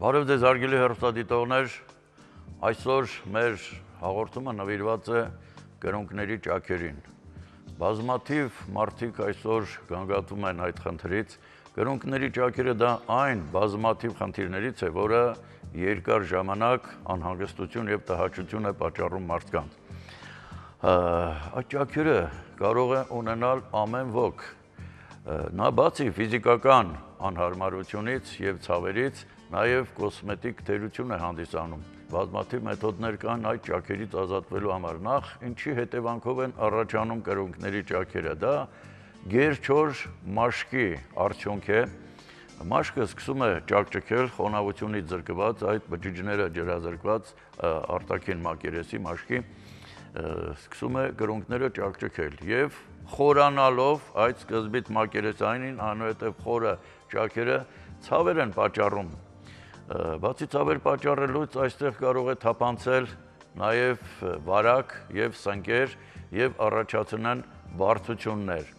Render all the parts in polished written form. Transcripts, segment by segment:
Բարև ձեզ հարգելի հեռուստադիտողներ, այսօր մեր հաղորդումը նվիրված է կրունկների ճաքերին։ Բազմաթիվ մարդիկ այսօր գանգատվում են այդ խնդրից։ Կրունկների ճաքերը դա այն բազմաթիվ խնդիրներից է, որը երկար ժամանակ անհանգստություն եւ տհաճություն է պատճառում մարդկանց։ Այդ ճաքերը կարող է ունենալ ամեն ոք։ Նա բացի ֆիզիկական անհարմարությունից եւ ցավերից, նաև կոսմետիկ թերություն է հանդիսանում։ Բազմաթիվ մեթոդներ կան այդ ճաքերից ազատվելու համար։ Նախ ինչի հետևանքով են առաջանում կրունկների ճաքերը։ Դա գեր-չոր մաշկի արդյունք է։ Մաշկը սկսում է ճաքճքել խոնավությունից զրկված, այդ բջիջները ջրազրկված արտաքին մակերեսի մաշկի սկսում է կրունկները ճաքճքել եւ խորանալով այդ սկզբից մակերեսային, այնուհետև խորը ճաքերը ցավեր են պատճառում։ Բացի ցավեր պատճառելուց այստեղ կարող է թափանցել նաև վարակ եւ սնկեր եւ առաջացնեն բարդություններ։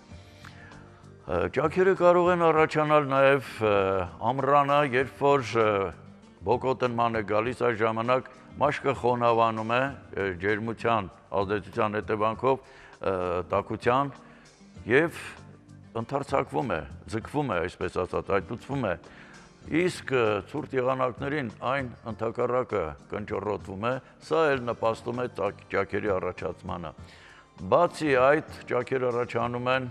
Ճաքերը կարող են առաջանալ նաև ամռանը, երբ որ բոկոտնման է գալիս, այս ժամանակ մաշկը խոնավանում է ջերմության ազդեցության հետևանքով տաքության եւ ընդարձակվում է, ձգվում է, այսպես ասած, այտուցվում է։ Իսկ ցուրտ եղանակներին այն ընդհակառակը կնճռոտվում է, սա էլ նպաստում է ճաքերի առաջացմանը։ Բացի այդ, ճաքերը առաջանում են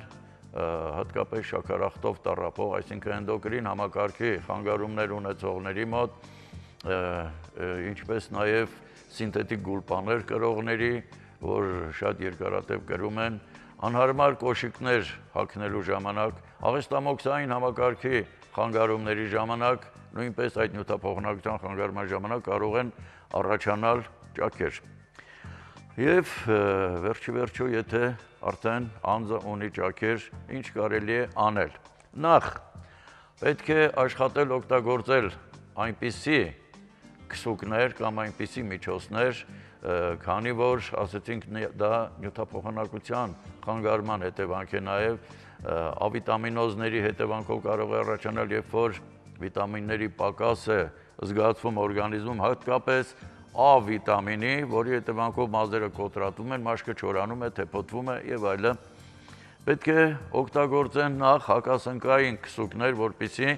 հատկապես շաքարախտով տառապող, այսինքն էնդոկրին համակարգի խանգարումներ ունեցողների մոտ, ինչպես նաև սինթետիկ գուլպաներ կրողների, որ շատ երկարատև կրում են, անհարմար կոշիկներ հագնելու ժամանակ, աղեստամոքսային համակարգի խանգարումների ժամանակ, նույնպես այդ նյութափոխանակության խանգարման ժամանակ կարող են առաջանալ ճաքեր։ Եվ վերջիվերջո, եթե արդեն անձը ունի ճաքեր, ինչ կարելի է անել։ Նախ պետք է աշխատել օգտագործել այնպիսի քսուկներ կամ այնպիսի միջոցներ, քանի որ ասեցինք դա նյութափոխանակության խանգարման հետևանք է նաև ավիտամինոզների հետևանքով կարող է առաջանալ, երբ որ վիտամինների պակաս է զգացվում օրգանիզմում, հատկապես A վիտամինի, որի հետևանքով մազերը կոտրատվում են, մաշկը չորանում է, թեփոթվում է եւ այլն։ Պետք է օգտագործեն նախ հակասնկային քսուկներ, որպեսզի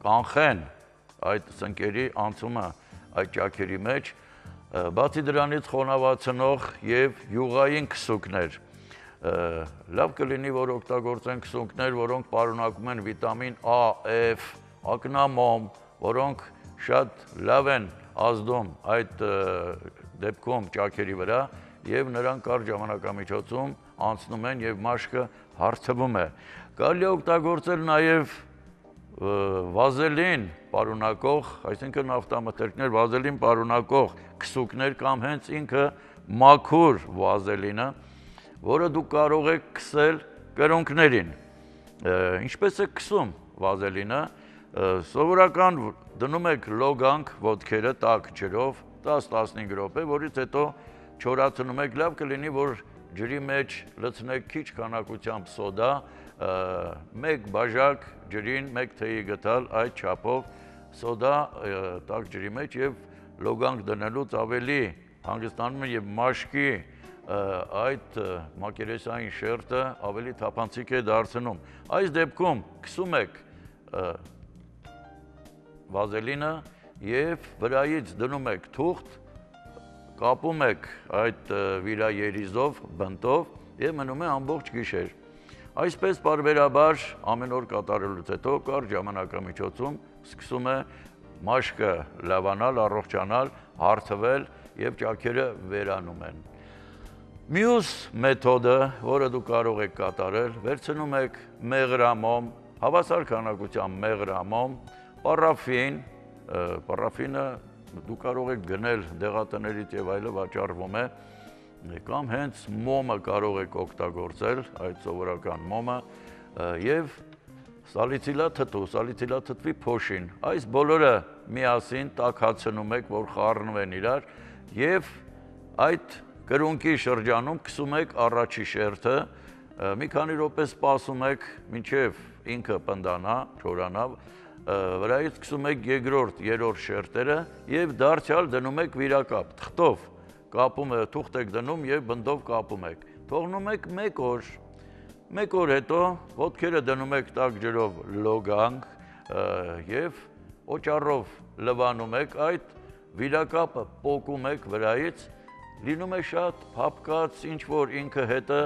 կանխեն այդ սնկերի անցումը այդ ճաքերի մեջ, բացի դրանից խոնավացնող եւ յուղային քսուկներ։ Լավ կլինի, որ օգտագործեն քսուկներ, որոնք պարունակում են վիտամին A, F, ակնամոմ, որոնք շատ լավ են ազդում այդ դեպքում ճաքերի վրա եւ նրանք կարճ ժամանակամիջոցում անցնում են եւ մաշկը հարթվում է։ Կարելի է օգտագործել նաեւ վազելին պարունակող, այսինքն նավթամթերքներ, վազելին պարունակող քսուկներ կամ հենց ինքը մաքուր վազելինը, որը դուք կարող եք քսել կրունկներին։ Ինչպես է քսում վազելինը, սովորական դնում եք լոգանք ոտքերը տաք ջրով 10-15 րոպե, որից հետո չորացնում եք, լավ կլինի, որ ջրի մեջ լցնեք քիչ քանակությամբ սոդա, 1 բաժակ ջրին 1 թեյի գդալ այդ չափով սոդա տաք ջրի մեջ եւ լոգանք դնելուց ավելի հանգստանում է եւ մաշկի այդ մակերեսային շերտը ավելի թափանցիկ է դարձնում։ Այս դեպքում քսում եք վազելինը եւ վրայից դնում եք թուղթ, կապում եք այդ վիրաերիզով, բնտով եւ մնում է ամբողջ գիշեր։ Այսպես պարբերաբար ամեն օր կատարելուց հետո կարճ ժամանակամիջոցում սկսում է մաշկը լավանալ, առողջանալ, հարթվել եւ ճաքերը վերանում են։ Մյուս մեթոդը, որը դուք կարող եք կատարել, վերցնում եք մեղրամոմ, հավասար քանակությամբ մեղրամոմ, պարաֆին, պարաֆինը դուք կարող եք գնել դեղատներից եւ այլը վաճառվում է, կամ հենց մոմը կարող եք օգտագործել, այդ սովորական մոմը եւ սալիցիլաթթվի փոշին։ Այս բոլորը միասին տաքացնում եք, որ խառնվեն իրար եւ այդ կրունկի շրջանում քսում եք առաջի շերտը, մի քանի րոպե սպասում եք, մինչև ինքը պնդանա, չորանա, վրայից սկսում եք երկրորդ, երրորդ շերտերը եւ դարձյալ դնում եք վիրակապ, թղթով կապում եք, թուղթ եք դնում եւ բնդով կապում եք։ Թողնում եք 1 օր։ 1 օր հետո ոտքերը դնում եք տաք ջրով լոգանք եւ օճառով լվանում եք այդ վիրակապը պոկում եք վրայից, լինում է շատ փափկած, ինչ որ ինքը հետը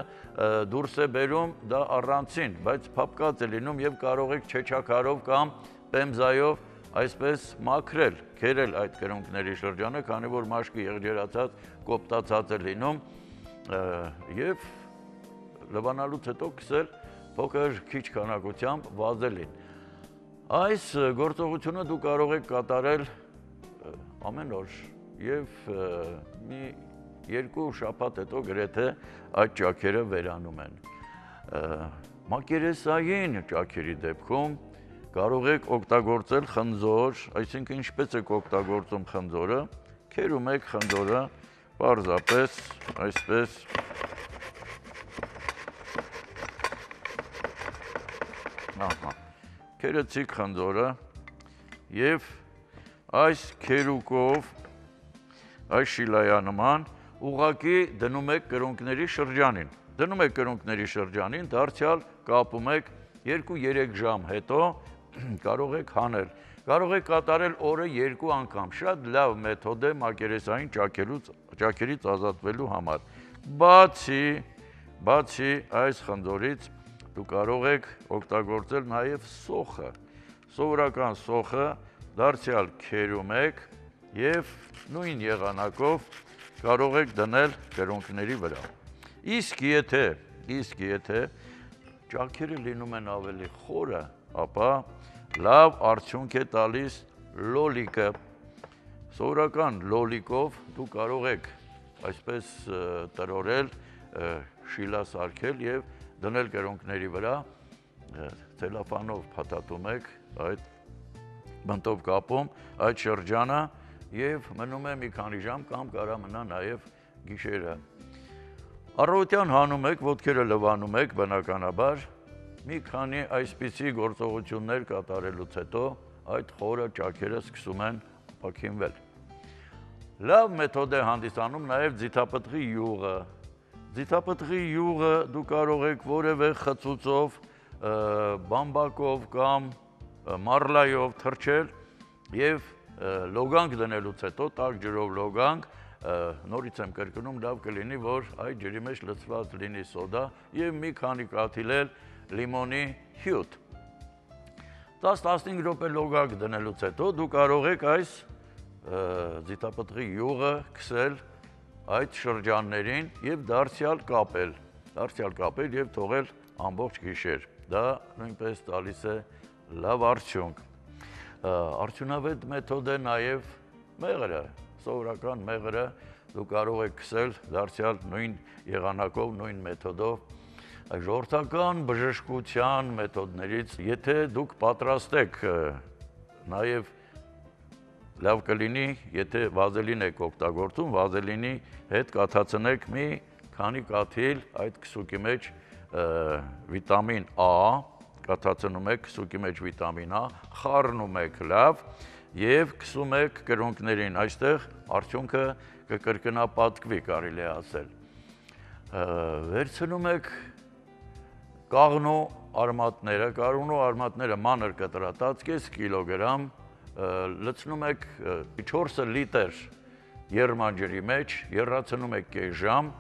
դուրս է բերում, դա առանցին, բայց փափկած է լինում եւ կարող եք չեչակարով կամ պեմզայով այսպես մաքրել, քերել այդ կրունկների շրջանը, քանի որ մաշկը եղջերացած, կոպտացած է լինում եւ լվանալուց հետո քսել փոքր քիչ քանակությամբ վազելին։ Այս գործողությունը դու կարող եք կատարել ամեն օր եւ մի 2 շաբաթ հետո գրեթե այդ ճաքերը վերանում են։ Մակերեսային ճաքերի դեպքում կարող եք օգտագործել խնձոր, այսինքն ինչպես եք օգտագործում խնձորը, քերում եք խնձորը պարզապես այսպես քերեցիք խնձորը եւ այս քերուկով, այս շիլայանման ուղղակի դնում եք կրունկների շրջանին։ Դնում եք կրունկների շրջանին, դարձյալ կապում եք 2-3 ժամ հետո կարող եք հանել։ Կարող եք կատարել օրը 2 անգամ, շատ լավ մեթոդ է մակերեսային ճաքերից ազատվելու համար։ Բացի այս խնձորից դու կարող եք օգտագործել նաև սոխը։ Սովորական սոխը դարձյալ քերում եք եւ նույն եղանակով կարող եք դնել կրունկների վրա։ Իսկ եթե ճաքերը լինում են ավելի խորը, ապա լավ արդյունք է տալիս լոլիկը։ Սովորական լոլիկով դու կարող եք այսպես տրորել, շիլասարքել եւ դնել կրունկների վրա, ցելոֆանով փաթաթում եք, այդ բնդով կապում այդ շրջանը եւ մնում է մի քանի ժամ կամ կարա մնա նաեւ գիշերը։ Առավոտյան հանում եք, ոտքերը լվանում եք բնականաբար, մի քանի այսպիսի գործողություններ կատարելուց հետո այդ խորը ճաքերը սկսում են ապաքինվել։ Լավ մեթոդ է հանդիսանում նաև ձիթապտղի յուղը։ Ձիթապտղի յուղը դու կարող եք որևէ խծուծով, բամբակով կամ մարլայով թրջել եւ լոգանք դնելուց հետո տաք ջրով լոգանք, նորից եմ կրկնում, լավ կլինի, որ այդ ջրի մեջ լցված լինի սոդա եւ մի քանի կաթիլել լիմոնի հյութ։ 10-15 րոպե լոգանք դնելուց հետո դու կարող եք այս ձիթապտղի յուղը քսել այդ շրջաններին եւ դարձյալ կապել եւ թողել ամբողջ գիշեր։ Դա նույնպես տալիս է լավ արդյունք։ Արդյունավետ մեթոդ է նաեւ մեղրը, սովորական մեղրը դու կարող եք քսել դարձյալ նույն եղանակով, նույն մեթոդով։ Ժողովրդական բժշկության մեթոդներից, եթե դուք պատրաստեք, նաև լավ կլինի, եթե վազելին եք օգտագործում, վազելինի հետ կաթացնեք մի քանի կաթիլ այդ քսուկի մեջ վիտամին A, կաթացնում եք քսուկի մեջ վիտամին A, խառնում եք լավ եւ քսում եք կրունկներին, այստեղ արդյունքը կկրկնապատկվի, կարելի է ասել։ Վերցնում եք կաղնու արմատները մանր կտրատած, կես կիլոգրամ, լցնում եք 4 լիտր եռման ջրի մեջ, եռացնում եք կես ժամ,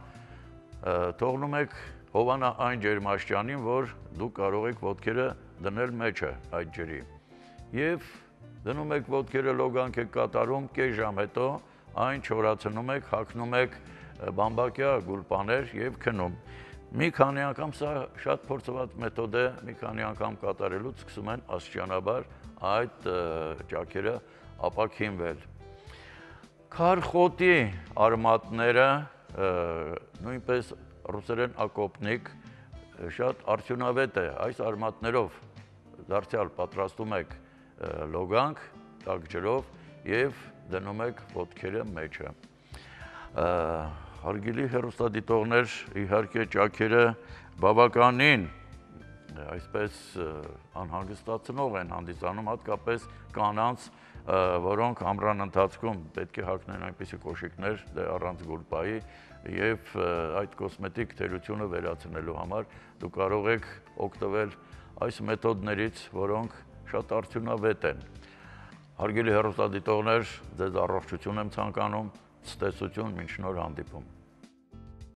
թողնում եք հովանա այն ջերմաստիճանին, որ դու կարող եք ոտքերը դնել մեջը այդ ջրի։ Եվ դնում եք ոտքերը լոգանք եք կատարում, կես ժամ հետո այն չորացնում եք, հագնում եք բամբակյա գուլպաներ եւ քնում։ Մի քանի անգամ, սա շատ փորձված մեթոդ է, մի քանի անգամ կատարելուց սկսում են աստիճանաբար այդ ճաքերը ապաքինվել։ Քարխոտի արմատները, նույնպես ռուսերեն ակոպնիկ, շատ արդյունավետ է։ Այս արմատներով դարձյալ պատրաստում եք լոգանք տաք ջրով եւ դնում եք ոտքերը մեջը։ Հարգելի հեռուստադիտողներ, իհարկե ճաքերը բավականին այսպես անհանգստացնող են հանդիսանում հատկապես կանանց, որոնք ամռան ընթացքում պետք է հագնեն այնպիսի կոշիկներ առանց գուլպայի եւ այդ կոսմետիկ թերությունը վերացնելու համար դուք կարող եք օգտվել այս մեթոդներից, որոնք շատ արդյունավետ են։ Հարգելի հեռուստադիտողներ, ձեզ առողջություն եմ ցանկանում, ցտեսություն, մինչ նոր հանդիպում։